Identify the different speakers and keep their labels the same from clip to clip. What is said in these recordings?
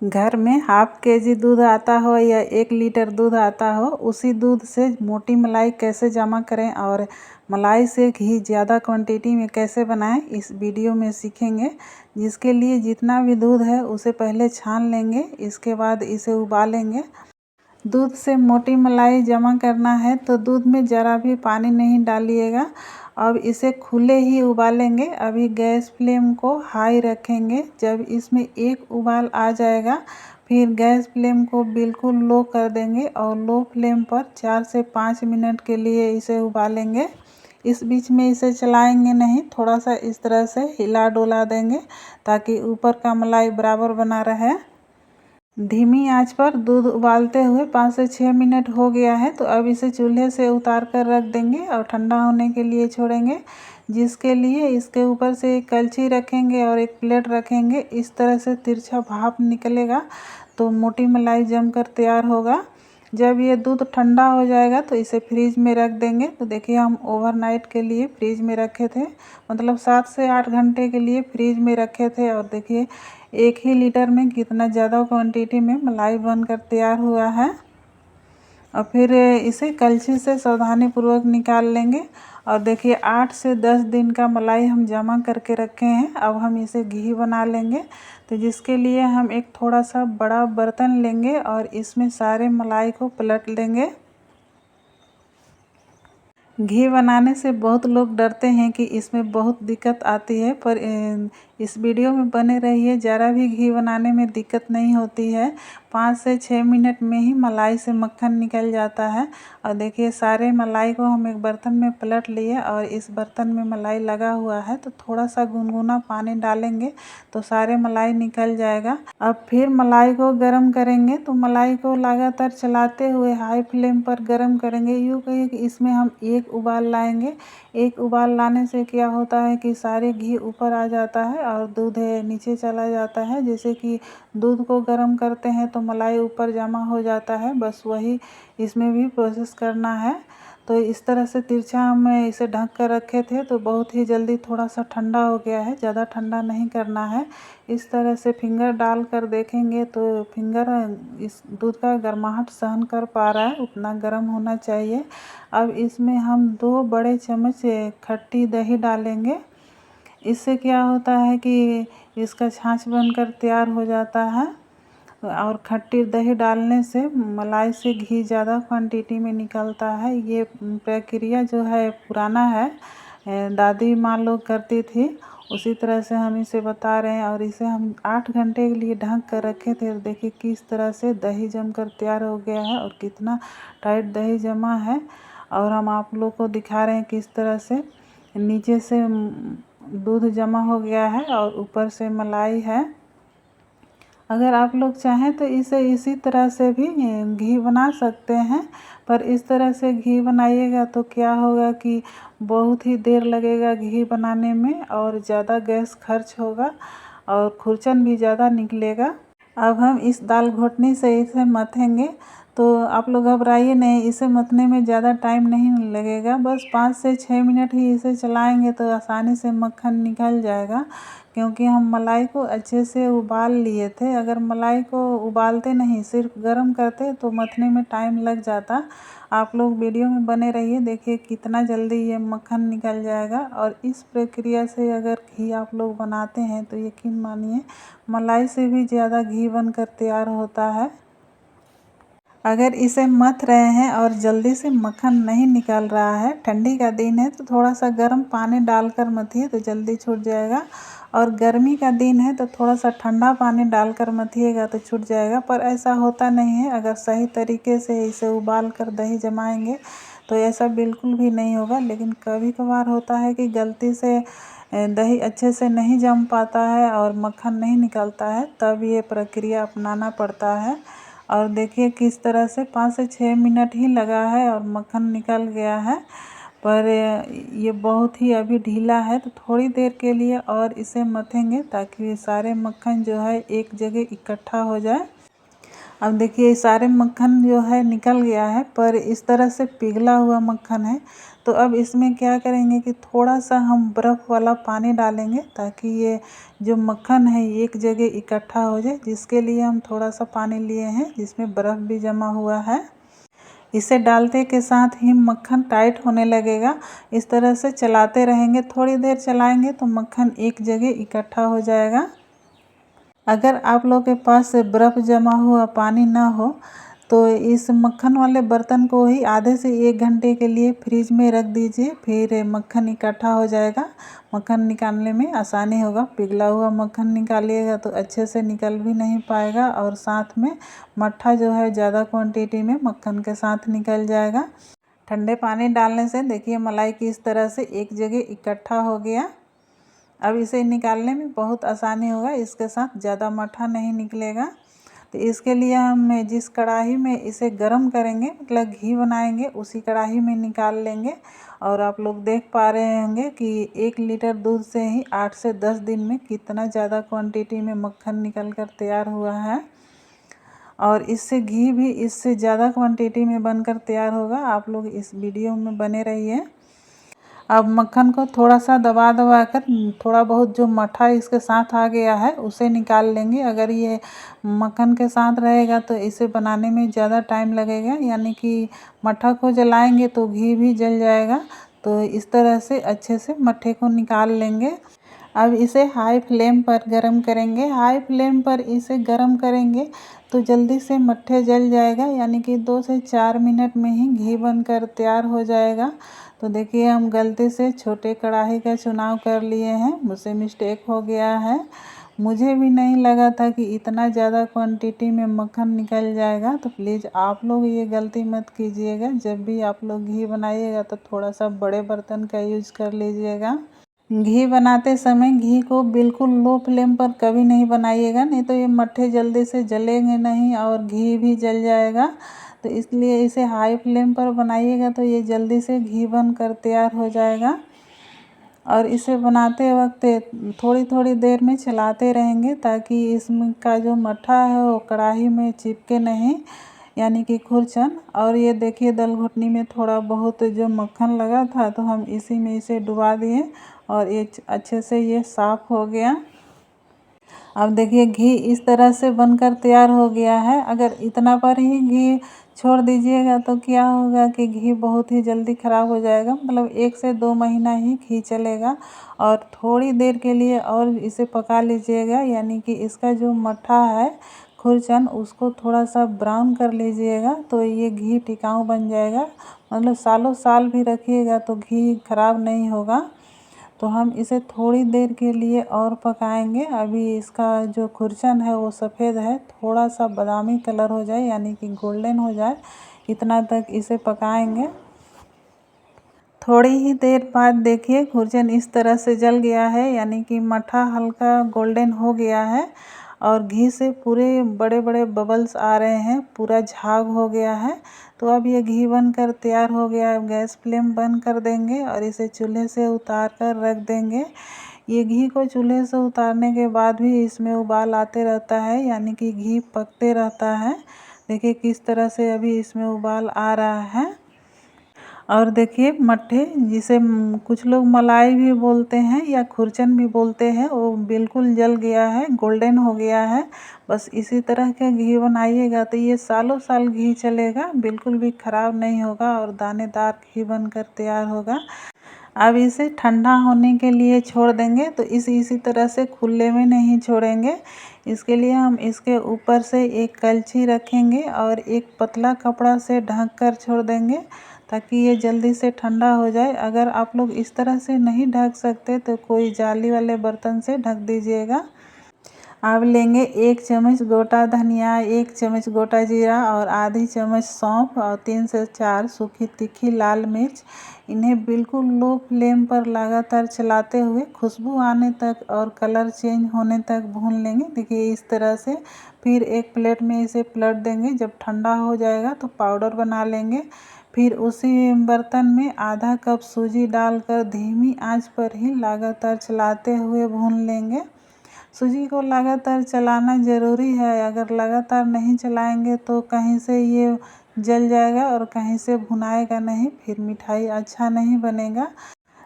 Speaker 1: घर में half KG दूध आता हो या 1 लीटर दूध आता हो, उसी दूध से मोटी मलाई कैसे जमा करें और मलाई से घी ज़्यादा क्वांटिटी में कैसे बनाएं, इस वीडियो में सीखेंगे। जिसके लिए जितना भी दूध है उसे पहले छान लेंगे, इसके बाद इसे उबालेंगे। दूध से मोटी मलाई जमा करना है तो दूध में ज़रा भी पानी नहीं डालिएगा। अब इसे खुले ही उबालेंगे। अभी गैस फ्लेम को हाई रखेंगे। जब इसमें एक उबाल आ जाएगा फिर गैस फ्लेम को बिल्कुल लो कर देंगे और लो फ्लेम पर 4 से 5 मिनट के लिए इसे उबालेंगे। इस बीच में इसे चलाएंगे नहीं, थोड़ा सा इस तरह से हिला डोला देंगे ताकि ऊपर का मलाई बराबर बना रहे। धीमी आंच पर दूध उबालते हुए 5 से 6 मिनट हो गया है, तो अब इसे चूल्हे से उतार कर रख देंगे और ठंडा होने के लिए छोड़ेंगे। जिसके लिए इसके ऊपर से एक कलछी रखेंगे और एक प्लेट रखेंगे। इस तरह से तिरछा भाप निकलेगा तो मोटी मलाई जमकर तैयार होगा। जब ये दूध ठंडा हो जाएगा तो इसे फ्रीज में रख देंगे। तो देखिए हम ओवरनाइट के लिए फ्रीज में रखे थे, मतलब 7 से 8 घंटे के लिए फ्रीज में रखे थे। और देखिए 1 ही लीटर में कितना ज़्यादा क्वांटिटी में मलाई बनकर तैयार हुआ है। और फिर इसे कलछी से सावधानीपूर्वक निकाल लेंगे। और देखिए 8 से 10 दिन का मलाई हम जमा करके रखे हैं। अब हम इसे घी बना लेंगे। तो जिसके लिए हम एक थोड़ा सा बड़ा बर्तन लेंगे और इसमें सारे मलाई को पलट लेंगे। घी बनाने से बहुत लोग डरते हैं कि इसमें बहुत दिक्कत आती है, पर इस वीडियो में बने रहिए। ज़रा भी घी बनाने में दिक्कत नहीं होती है। 5 से 6 मिनट में ही मलाई से मक्खन निकल जाता है। और देखिए सारे मलाई को हम एक बर्तन में पलट लिए और इस बर्तन में मलाई लगा हुआ है, तो थोड़ा सा गुनगुना पानी डालेंगे तो सारे मलाई निकल जाएगा। अब फिर मलाई को गर्म करेंगे। तो मलाई को लगातार चलाते हुए हाई फ्लेम पर गर्म करेंगे। यूँ कहिए कि इसमें हम एक उबाल लाएंगे। एक उबाल लाने से क्या होता है कि सारे घी ऊपर आ जाता है और दूध नीचे चला जाता है। जैसे कि दूध को गर्म करते हैं तो मलाई ऊपर जमा हो जाता है, बस वही इसमें भी प्रोसेस करना है। तो इस तरह से तिरछा हम इसे ढक कर रखे थे, तो बहुत ही जल्दी थोड़ा सा ठंडा हो गया है। ज़्यादा ठंडा नहीं करना है। इस तरह से फिंगर डाल कर देखेंगे तो फिंगर इस दूध का गर्माहट सहन कर पा रहा है, उतना गर्म होना चाहिए। अब इसमें हम 2 बड़े चम्मच खट्टी दही डालेंगे। इससे क्या होता है कि इसका छाछ बनकर तैयार हो जाता है। और खट्टी दही डालने से मलाई से घी ज़्यादा क्वांटिटी में निकलता है। ये प्रक्रिया जो है पुराना है, दादी माँ लोग करती थी, उसी तरह से हम इसे बता रहे हैं। और इसे हम 8 घंटे के लिए ढक कर रखे थे। और देखिए किस तरह से दही जमकर तैयार हो गया है और कितना टाइट दही जमा है। और हम आप लोग को दिखा रहे हैं किस तरह से नीचे से दूध जमा हो गया है और ऊपर से मलाई है। अगर आप लोग चाहें तो इसे इसी तरह से भी घी बना सकते हैं, पर इस तरह से घी बनाइएगा तो क्या होगा कि बहुत ही देर लगेगा घी बनाने में और ज़्यादा गैस खर्च होगा और खुरचन भी ज़्यादा निकलेगा। अब हम इस दाल घोटनी से इसे मथेंगे। तो आप लोग घबराइए नहीं, इसे मथने में ज़्यादा टाइम नहीं लगेगा, बस 5 से 6 मिनट ही इसे चलाएंगे तो आसानी से मक्खन निकल जाएगा। क्योंकि हम मलाई को अच्छे से उबाल लिए थे। अगर मलाई को उबालते नहीं, सिर्फ गर्म करते तो मथने में टाइम लग जाता। आप लोग वीडियो में बने रहिए, देखिए कितना जल्दी ये मक्खन निकल जाएगा। और इस प्रक्रिया से अगर घी आप लोग बनाते हैं तो यकीन मानिए मलाई से भी ज़्यादा घी बनकर तैयार होता है। अगर इसे मथ रहे हैं और जल्दी से मक्खन नहीं निकल रहा है, ठंडी का दिन है, तो थोड़ा सा गर्म पानी डालकर मथिए तो जल्दी छूट जाएगा। और गर्मी का दिन है तो थोड़ा सा ठंडा पानी डालकर मथिएगा तो छूट जाएगा। पर ऐसा होता नहीं है। अगर सही तरीके से इसे उबाल कर दही जमाएंगे तो ऐसा बिल्कुल भी नहीं होगा। लेकिन कभी कभार होता है कि गलती से दही अच्छे से नहीं जम पाता है और मक्खन नहीं निकलता है, तब ये प्रक्रिया अपनाना पड़ता है। और देखिए किस तरह से 5 से 6 मिनट ही लगा है और मक्खन निकल गया है। पर ये बहुत ही अभी ढीला है, तो थोड़ी देर के लिए और इसे मथेंगे ताकि सारे मक्खन जो है एक जगह इकट्ठा हो जाए। अब देखिए सारे मक्खन जो है निकल गया है, पर इस तरह से पिघला हुआ मक्खन है। तो अब इसमें क्या करेंगे कि थोड़ा सा हम बर्फ़ वाला पानी डालेंगे ताकि ये जो मक्खन है एक जगह इकट्ठा हो जाए, जिसके लिए हम थोड़ा सा पानी लिए हैं जिसमें बर्फ़ भी जमा हुआ है। इसे डालते के साथ ही मक्खन टाइट होने लगेगा। इस तरह से चलाते रहेंगे, थोड़ी देर चलाएंगे तो मक्खन एक जगह इकट्ठा हो जाएगा। अगर आप लोग के पास बर्फ़ जमा हुआ पानी ना हो तो इस मक्खन वाले बर्तन को ही आधे से 1 घंटे के लिए फ्रिज में रख दीजिए, फिर मक्खन इकट्ठा हो जाएगा। मक्खन निकालने में आसानी होगा। पिघला हुआ मक्खन निकालिएगा तो अच्छे से निकल भी नहीं पाएगा और साथ में मट्ठा जो है ज़्यादा क्वांटिटी में मक्खन के साथ निकल जाएगा। ठंडे पानी डालने से देखिए मलाई किस तरह से एक जगह इकट्ठा हो गया। अब इसे निकालने में बहुत आसानी होगा, इसके साथ ज़्यादा मट्ठा नहीं निकलेगा। तो इसके लिए हम जिस कढ़ाई में इसे गरम करेंगे, मतलब घी बनाएंगे, उसी कढ़ाई में निकाल लेंगे। और आप लोग देख पा रहे होंगे कि 1 लीटर दूध से ही 8 से 10 दिन में कितना ज़्यादा क्वांटिटी में मक्खन निकल कर तैयार हुआ है। और इससे घी भी इससे ज़्यादा क्वांटिटी में बनकर तैयार होगा। आप लोग इस वीडियो में बने रहिए। अब मक्खन को थोड़ा सा दबा दबा कर थोड़ा बहुत जो मट्ठा इसके साथ आ गया है उसे निकाल लेंगे। अगर ये मक्खन के साथ रहेगा तो इसे बनाने में ज़्यादा टाइम लगेगा, यानी कि मट्ठा को जलाएंगे तो घी भी जल जाएगा। तो इस तरह से अच्छे से मट्ठे को निकाल लेंगे। अब इसे हाई फ्लेम पर गरम करेंगे। हाई फ्लेम पर इसे गरम करेंगे तो जल्दी से मट्ठे जल जाएगा, यानी कि 2 से 4 मिनट में ही घी बनकर तैयार हो जाएगा। तो देखिए हम गलती से छोटे कढ़ाई का चुनाव कर लिए हैं, मुझसे मिस्टेक हो गया है। मुझे भी नहीं लगा था कि इतना ज़्यादा क्वांटिटी में मक्खन निकल जाएगा। तो प्लीज़ आप लोग ये गलती मत कीजिएगा। जब भी आप लोग घी बनाइएगा तो थोड़ा सा बड़े बर्तन का यूज कर लीजिएगा। घी बनाते समय घी को बिल्कुल लो फ्लेम पर कभी नहीं बनाइएगा, नहीं तो ये मट्ठे जल्दी से जलेंगे नहीं और घी भी जल जाएगा। तो इसलिए इसे हाई फ्लेम पर बनाइएगा तो ये जल्दी से घी बनकर तैयार हो जाएगा। और इसे बनाते वक्त थोड़ी थोड़ी देर में चलाते रहेंगे ताकि इसमें का जो मट्ठा है वो कढ़ाई में चिपके नहीं, यानी कि खुरचन। और ये देखिए दल घुटनी में थोड़ा बहुत जो मक्खन लगा था तो हम इसी में इसे डुबा दिए और ये अच्छे से ये साफ़ हो गया। अब देखिए घी इस तरह से बनकर तैयार हो गया है। अगर इतना पर ही घी छोड़ दीजिएगा तो क्या होगा कि घी बहुत ही जल्दी ख़राब हो जाएगा, मतलब 1 से 2 महीना ही घी चलेगा। और थोड़ी देर के लिए और इसे पका लीजिएगा, यानी कि इसका जो मट्ठा है खुरचन उसको थोड़ा सा ब्राउन कर लीजिएगा तो ये घी टिकाऊ बन जाएगा। मतलब सालों साल भी रखिएगा तो घी खराब नहीं होगा। तो हम इसे थोड़ी देर के लिए और पकाएंगे। अभी इसका जो खुरचन है वो सफ़ेद है, थोड़ा सा बादामी कलर हो जाए, यानी कि गोल्डन हो जाए, इतना तक इसे पकाएंगे। थोड़ी ही देर बाद देखिए खुरचन इस तरह से जल गया है, यानी कि मट्ठा हल्का गोल्डन हो गया है और घी से पूरे बड़े बड़े बबल्स आ रहे हैं, पूरा झाग हो गया है। तो अब ये घी बनकर तैयार हो गया है। गैस फ्लेम बंद कर देंगे और इसे चूल्हे से उतार कर रख देंगे। ये घी को चूल्हे से उतारने के बाद भी इसमें उबाल आते रहता है, यानी कि घी पकते रहता है। देखिए किस तरह से अभी इसमें उबाल आ रहा है। और देखिए मट्ठे, जिसे कुछ लोग मलाई भी बोलते हैं या खुरचन भी बोलते हैं, वो बिल्कुल जल गया है, गोल्डन हो गया है। बस इसी तरह के घी बनाइएगा तो ये सालों साल घी चलेगा, बिल्कुल भी ख़राब नहीं होगा और दानेदार घी बनकर तैयार होगा। अब इसे ठंडा होने के लिए छोड़ देंगे। तो इसी तरह से खुले में नहीं छोड़ेंगे। इसके लिए हम इसके ऊपर से एक कलछी रखेंगे और एक पतला कपड़ा से ढक कर छोड़ देंगे ताकि ये जल्दी से ठंडा हो जाए। अगर आप लोग इस तरह से नहीं ढक सकते तो कोई जाली वाले बर्तन से ढक दीजिएगा। अब लेंगे 1 चम्मच गोटा धनिया, 1 चम्मच गोटा जीरा और आधी चम्मच सौंफ और 3 से 4 सूखी तीखी लाल मिर्च। इन्हें बिल्कुल लो फ्लेम पर लगातार चलाते हुए खुशबू आने तक और कलर चेंज होने तक भून लेंगे। देखिए इस तरह से। फिर एक प्लेट में इसे पलट देंगे। जब ठंडा हो जाएगा तो पाउडर बना लेंगे। फिर उसी बर्तन में आधा कप सूजी डालकर धीमी आंच पर ही लगातार चलाते हुए भून लेंगे। सूजी को लगातार चलाना ज़रूरी है। अगर लगातार नहीं चलाएंगे तो कहीं से ये जल जाएगा और कहीं से भुनाएगा नहीं, फिर मिठाई अच्छा नहीं बनेगा।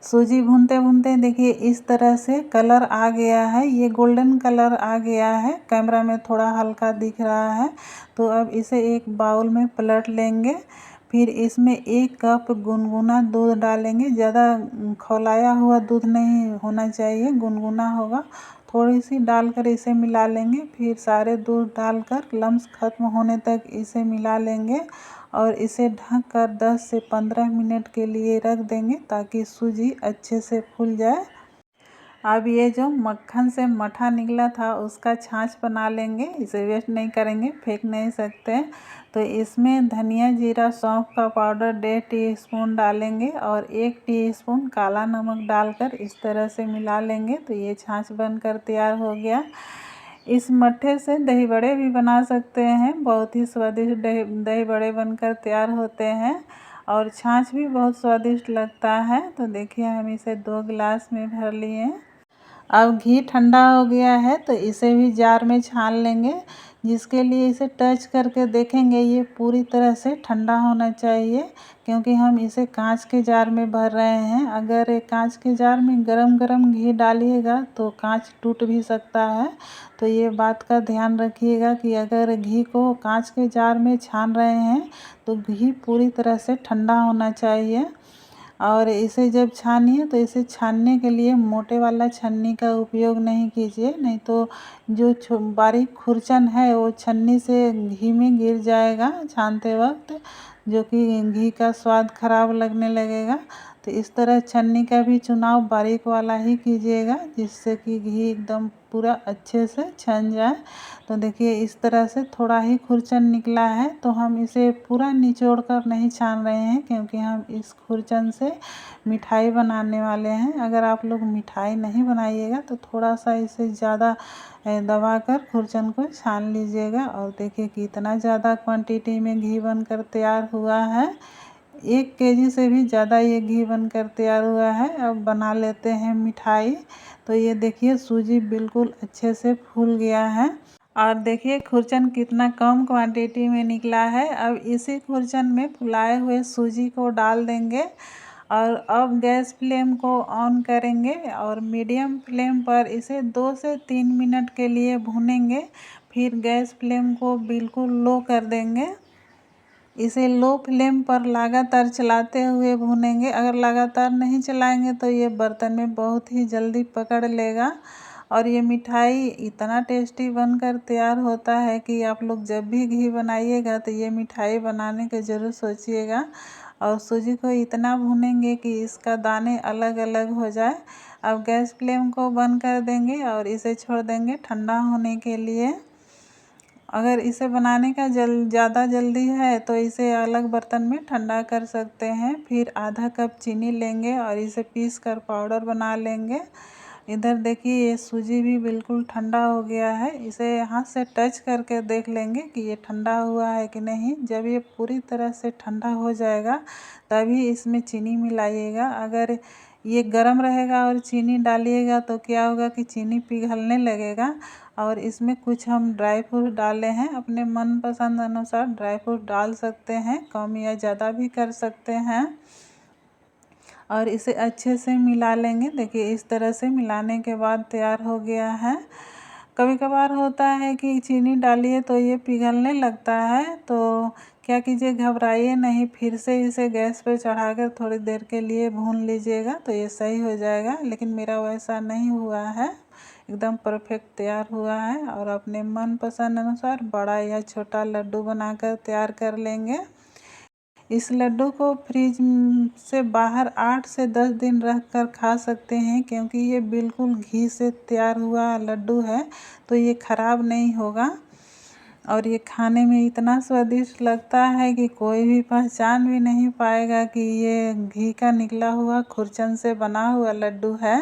Speaker 1: सूजी भूनते भूनते देखिए इस तरह से कलर आ गया है, ये गोल्डन कलर आ गया है। कैमरा में थोड़ा हल्का दिख रहा है। तो अब इसे एक बाउल में पलट लेंगे। फिर इसमें 1 कप गुनगुना दूध डालेंगे। ज़्यादा खौलाया हुआ दूध नहीं होना चाहिए, गुनगुना होगा। थोड़ी सी डालकर इसे मिला लेंगे। फिर सारे दूध डालकर लम्स ख़त्म होने तक इसे मिला लेंगे और इसे ढककर 10 से 15 मिनट के लिए रख देंगे ताकि सूजी अच्छे से फूल जाए। अब ये जो मक्खन से मट्ठा निकला था उसका छाछ बना लेंगे। इसे वेस्ट नहीं करेंगे, फेंक नहीं सकते। तो इसमें धनिया जीरा सौंफ का पाउडर 1.5 टीस्पून डालेंगे और 1 टीस्पून काला नमक डालकर इस तरह से मिला लेंगे। तो ये छाछ बनकर तैयार हो गया। इस मट्ठे से दही बड़े भी बना सकते हैं, बहुत ही स्वादिष्ट दही बड़े बनकर तैयार होते हैं और छाछ भी बहुत स्वादिष्ट लगता है। तो देखिए हम इसे 2 गिलास में भर लिए। अब घी ठंडा हो गया है तो इसे भी जार में छान लेंगे, जिसके लिए इसे टच करके देखेंगे। ये पूरी तरह से ठंडा होना चाहिए क्योंकि हम इसे कांच के जार में भर रहे हैं। अगर कांच के जार में गरम गरम घी डालिएगा तो कांच टूट भी सकता है। तो ये बात का ध्यान रखिएगा कि अगर घी को कांच के जार में छान रहे हैं तो घी पूरी तरह से ठंडा होना चाहिए। और इसे जब छानिए तो इसे छानने के लिए मोटे वाला छन्नी का उपयोग नहीं कीजिए, नहीं तो जो बारीक खुरचन है वो छन्नी से घी में गिर जाएगा छानते वक्त, जो कि घी का स्वाद खराब लगने लगेगा। तो इस तरह छन्नी का भी चुनाव बारीक वाला ही कीजिएगा, जिससे कि घी एकदम पूरा अच्छे से छन जाए। तो देखिए इस तरह से थोड़ा ही खुरचन निकला है, तो हम इसे पूरा निचोड़ कर नहीं छान रहे हैं क्योंकि हम इस खुरचन से मिठाई बनाने वाले हैं। अगर आप लोग मिठाई नहीं बनाइएगा तो थोड़ा सा इसे ज़्यादा दबाकर खुरचन को छान लीजिएगा। और देखिए कितना ज़्यादा क्वांटिटी में घी बनकर तैयार हुआ है। 1 केजी से भी ज़्यादा ये घी बनकर तैयार हुआ है। अब बना लेते हैं मिठाई। तो ये देखिए सूजी बिल्कुल अच्छे से फूल गया है और देखिए खुरचन कितना कम क्वांटिटी में निकला है। अब इसी खुरचन में फुलाए हुए सूजी को डाल देंगे और अब गैस फ्लेम को ऑन करेंगे और मीडियम फ्लेम पर इसे 2 से 3 मिनट के लिए भूनेंगे। फिर गैस फ्लेम को बिल्कुल लो कर देंगे। इसे लो फ्लेम पर लगातार चलाते हुए भूनेंगे। अगर लगातार नहीं चलाएंगे तो ये बर्तन में बहुत ही जल्दी पकड़ लेगा और ये मिठाई इतना टेस्टी बनकर तैयार होता है कि आप लोग जब भी घी बनाइएगा तो ये मिठाई बनाने का ज़रूर सोचिएगा। और सूजी को इतना भूनेंगे कि इसका दाने अलग अलग हो जाए। अब गैस फ्लेम को बंद कर देंगे और इसे छोड़ देंगे ठंडा होने के लिए। अगर इसे बनाने का ज़्यादा जल्दी है तो इसे अलग बर्तन में ठंडा कर सकते हैं। फिर आधा कप चीनी लेंगे और इसे पीस कर पाउडर बना लेंगे। इधर देखिए ये सूजी भी बिल्कुल ठंडा हो गया है। इसे हाथ से टच करके देख लेंगे कि ये ठंडा हुआ है कि नहीं। जब ये पूरी तरह से ठंडा हो जाएगा तभी इसमें चीनी मिलाइएगा। अगर ये गर्म रहेगा और चीनी डालिएगा तो क्या होगा कि चीनी पिघलने लगेगा। और इसमें कुछ हम ड्राई फ्रूट डाले हैं, अपने मनपसंद अनुसार ड्राई फ्रूट डाल सकते हैं, कम या ज़्यादा भी कर सकते हैं। और इसे अच्छे से मिला लेंगे। देखिए इस तरह से मिलाने के बाद तैयार हो गया है। कभी कभार होता है कि चीनी डालिए तो ये पिघलने लगता है, तो क्या कीजिए घबराइए नहीं, फिर से इसे गैस पर चढ़ाकर थोड़ी देर के लिए भून लीजिएगा तो ये सही हो जाएगा। लेकिन मेरा वैसा नहीं हुआ है, एकदम परफेक्ट तैयार हुआ है। और अपने मनपसंद अनुसार बड़ा या छोटा लड्डू बनाकर तैयार कर लेंगे। इस लड्डू को फ्रिज से बाहर 8 से 10 दिन रख कर खा सकते हैं क्योंकि ये बिल्कुल घी से तैयार हुआ लड्डू है, तो ये ख़राब नहीं होगा। और ये खाने में इतना स्वादिष्ट लगता है कि कोई भी पहचान भी नहीं पाएगा कि ये घी का निकला हुआ खुरचन से बना हुआ लड्डू है।